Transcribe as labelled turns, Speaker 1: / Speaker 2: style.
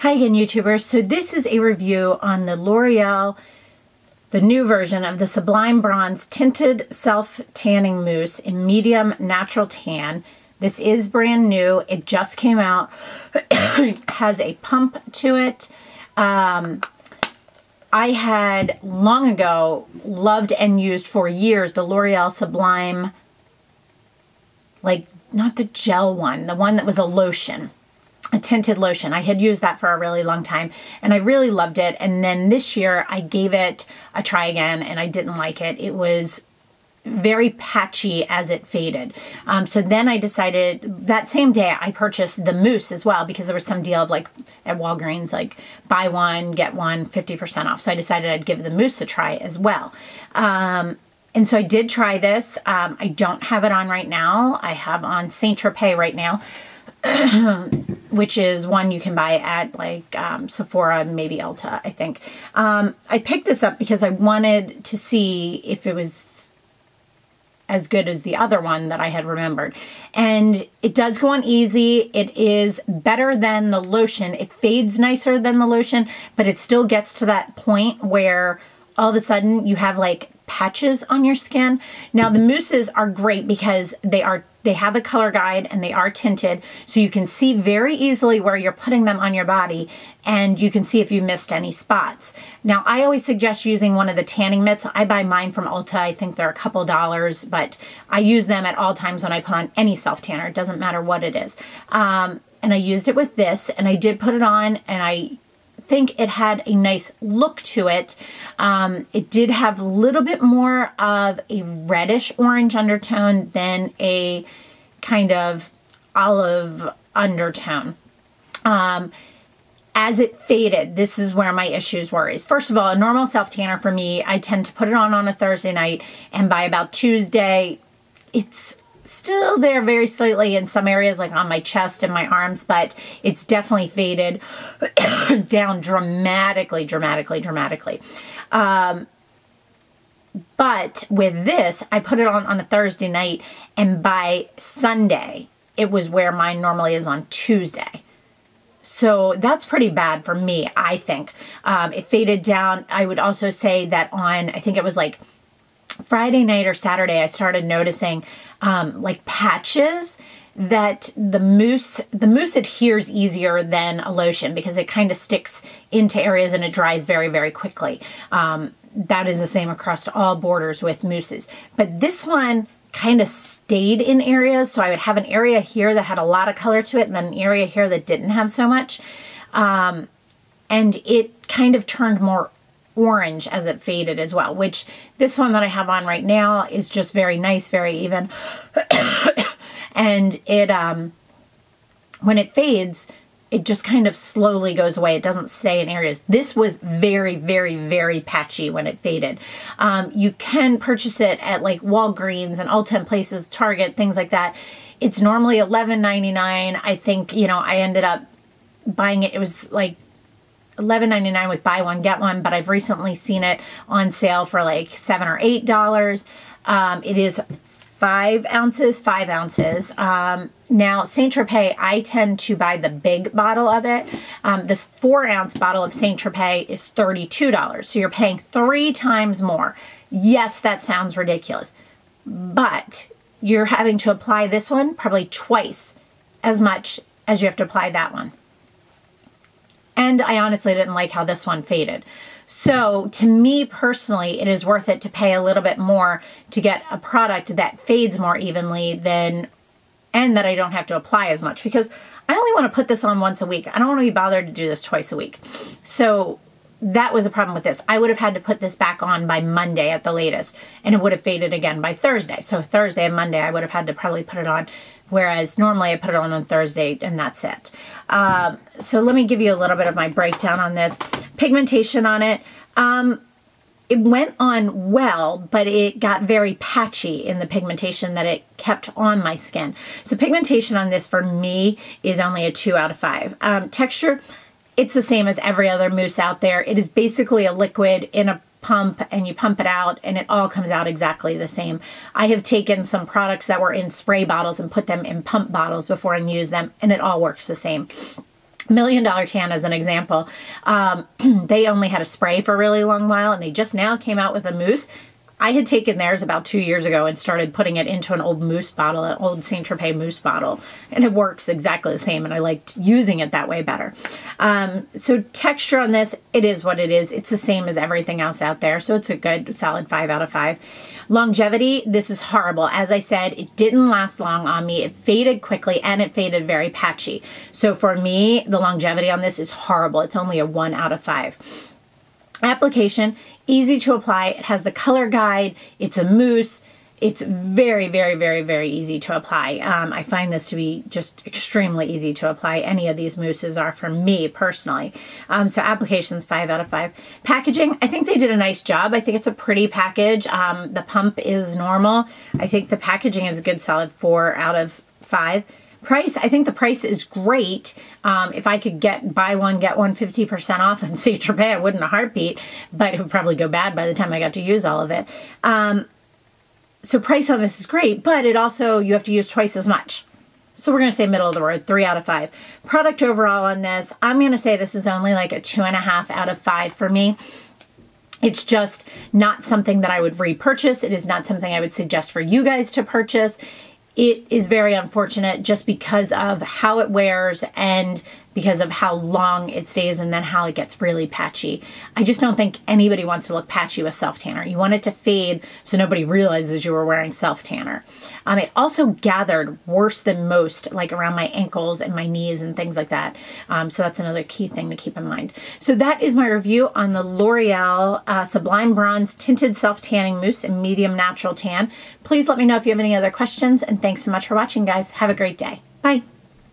Speaker 1: Hi again, YouTubers. So this is a review on the L'Oreal, the new version of the Sublime Bronze Tinted Self-Tanning Mousse in Medium Natural Tan. This is brand new. It just came out. It has a pump to it. I had long ago loved and used for years the L'Oreal Sublime, like not the gel one, the one that was a lotion. A tinted lotion. I had used that for a really long time and I really loved it. And then this year I gave it a try again and I didn't like it. It was very patchy as it faded. So then I decided that same day I purchased the mousse as well because there was some deal of like at Walgreens, like buy one, get one, 50% off. So I decided I'd give the mousse a try as well. And so I did try this. I don't have it on right now. I have on Saint-Tropez right now. Which is one you can buy at like Sephora, maybe Ulta, I think. I picked this up because I wanted to see if it was as good as the other one that I had remembered. And it does go on easy. It is better than the lotion. It fades nicer than the lotion, but it still gets to that point where all of a sudden you have like patches on your skin. Now the mousses are great because they have a color guide and they are tinted, so you can see very easily where you're putting them on your body and you can see if you missed any spots. Now I always suggest using one of the tanning mitts. I buy mine from Ulta. I think they're a couple dollars, but I use them at all times when I put on any self-tanner. It doesn't matter what it is. And I used it with this and I did put it on and I think it had a nice look to it. It did have a little bit more of a reddish orange undertone than a kind of olive undertone. As it faded, this is where my issues were. Is first of all, a normal self-tanner for me, I tend to put it on a Thursday night, and by about Tuesday, it's still there very slightly in some areas, like on my chest and my arms, but it's definitely faded down dramatically. But with this, I put it on a Thursday night, and by Sunday, it was where mine normally is on Tuesday. So that's pretty bad for me, I think. It faded down. I would also say that on, I think it was like Friday night or Saturday, I started noticing like patches that the mousse adheres easier than a lotion because it kind of sticks into areas and it dries very, very quickly. That is the same across all borders with mousses. But this one kind of stayed in areas. So I would have an area here that had a lot of color to it and then an area here that didn't have so much. And it kind of turned more orange as it faded as well, which this one that I have on right now is just very nice, very even. And it, when it fades, it just kind of slowly goes away. It doesn't stay in areas. This was very, very, very patchy when it faded. You can purchase it at like Walgreens and Ulta and places, Target, things like that. It's normally $11.99. I think, you know, I ended up buying it. It was like $11.99 with buy one, get one, but I've recently seen it on sale for like $7 or $8. It is 5 ounces. Now, Saint-Tropez, I tend to buy the big bottle of it. This 4-ounce bottle of Saint-Tropez is $32, so you're paying 3 times more. Yes, that sounds ridiculous, but you're having to apply this one probably twice as much as you have to apply that one. And I honestly didn't like how this one faded. So to me personally, it is worth it to pay a little bit more to get a product that fades more evenly and that I don't have to apply as much, because I only want to put this on once a week. I don't want to be bothered to do this twice a week. So that was a problem with this. I would have had to put this back on by Monday at the latest, and it would have faded again by Thursday. So Thursday and Monday, I would have had to probably put it on, whereas normally I put it on Thursday and that's it. So let me give you a little bit of my breakdown on this. Pigmentation on it. It went on well, but it got very patchy in the pigmentation that it kept on my skin. So pigmentation on this for me is only a 2 out of 5. Texture, it's the same as every other mousse out there. It is basically a liquid in a pump, and you pump it out and it all comes out exactly the same. I have taken some products that were in spray bottles and put them in pump bottles before and used them, and it all works the same. $1 Million Tan as an example. They only had a spray for a really long while, and they just now came out with a mousse. I had taken theirs about 2 years ago and started putting it into an old mousse bottle, an old Saint Tropez mousse bottle, and it works exactly the same, and I liked using it that way better. So texture on this, it is what it is. It's the same as everything else out there, so it's a good solid 5 out of 5. Longevity, this is horrible. As I said, it didn't last long on me. It faded quickly, and it faded very patchy. So for me, the longevity on this is horrible. It's only a 1 out of 5. Application, easy to apply. It has the color guide. It's a mousse. It's very, very, very, very easy to apply. I find this to be just extremely easy to apply. Any of these mousses are for me personally. So applications, 5 out of 5. Packaging, I think they did a nice job. I think it's a pretty package. The pump is normal. I think the packaging is a good solid 4 out of 5. Price, I think the price is great. If I could buy one, get one 50% off and Saint Tropez, I would in a heartbeat, but it would probably go bad by the time I got to use all of it. So price on this is great, but it also, you have to use twice as much. So we're going to say middle of the road, 3 out of 5. Product overall on this, I'm going to say this is only like a 2.5 out of 5 for me. It's just not something that I would repurchase. It is not something I would suggest for you guys to purchase. It is very unfortunate just because of how it wears and because of how long it stays and then how it gets really patchy. I just don't think anybody wants to look patchy with self-tanner. You want it to fade so nobody realizes you were wearing self-tanner. It also gathered worse than most, like around my ankles and my knees and things like that. So that's another key thing to keep in mind. So that is my review on the L'Oreal Sublime Bronze Tinted Self-Tanning Mousse in Medium Natural Tan. Please let me know if you have any other questions, and thanks so much for watching, guys. Have a great day. Bye.